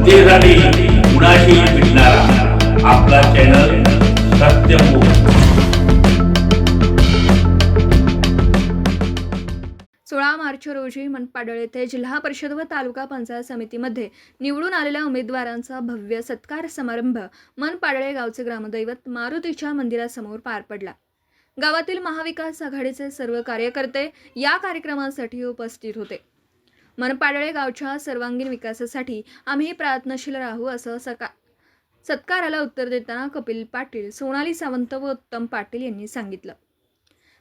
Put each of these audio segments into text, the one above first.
जनतेसाठी कुणाशी भेटणारा आपला चॅनल सत्यमुख। 16 मार्च रोजी मनपाडळ येथे जिल्हा परिषद व तालुका पंचायत समितीमध्ये निवडून आलेल्या उमेदवारांचा भव्य सत्कार समारंभ मनपाडळे गावचे ग्रामदैवत मारुतीच्या मंदिरासमोर पार पडला। गावातील महाविकास आघाडीचे सर्व कार्यकर्ते या कार्यक्रमासाठी उपस्थित होते। मनपाडळे गावच्या सर्वांगीण विकासासाठी आम्ही प्रयत्नशील राहू असं सत्काराला उत्तर देताना कपिल पाटील, सोनाली सावंत व उत्तम पाटील यांनी सांगितलं।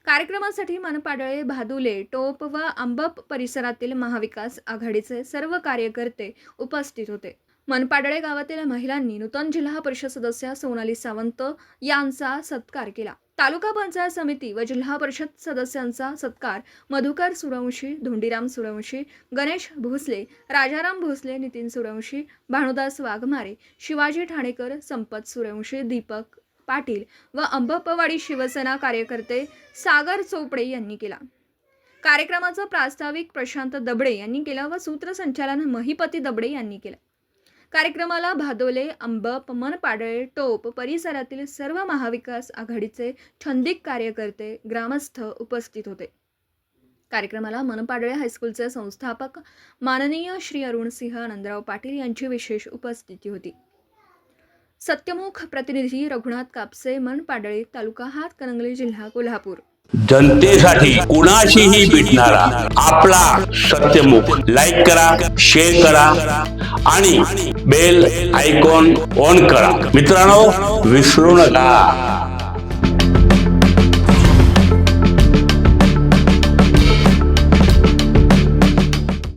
कार्यक्रमासाठी मनपाडळे, भादुले, टोप व अंबप परिसरातील महाविकास आघाडीचे सर्व कार्यकर्ते उपस्थित होते। मनपाडळे गावातील महिलांनी नूतन जिल्हा परिषद सदस्य सोनाली सावंत यांचा सत्कार केला। तालुका पंचायत समिती व जिल्हा परिषद सदस्यांचा सत्कार मधुकर सूर्यवंशी, धोंडीराम सूर्यवंशी, गणेश भोसले, राजाराम भोसले, नितीन सूर्यवंशी, भानुदास वाघमारे, शिवाजी ठाणेकर, संपत सूर्यवंशी, दीपक पाटील व अंबपवाडी शिवसेना कार्यकर्ते सागर चोपडे यांनी केला। कार्यक्रमाचा प्रास्ताविक प्रशांत दबडे यांनी केला व सूत्रसंचालन महिपती दबडे यांनी केलं। कार्यक्रमाला भादोले, अंबप, मनपाडळे, टोप परिसरातील सर्व महाविकास आघाडीचे छंदिक कार्यकर्ते, ग्रामस्थ उपस्थित होते। कार्यक्रमाला मनपाडळे हायस्कूलचे संस्थापक माननीय श्री अरुणसिंह आनंदराव पाटील यांची विशेष उपस्थिती होती। सत्यमुख प्रतिनिधी रघुनाथ कापसे, मनपाडळे, तालुका हातकणंगले, जिल्हा कोल्हापूर। जनतेसाठी कुणाशीही भेटणारा आपला सत्यमुख। लाईक करा, शेअर करा आणि बेल आयकॉन ऑन करा। मित्रांनो, विसरू नका।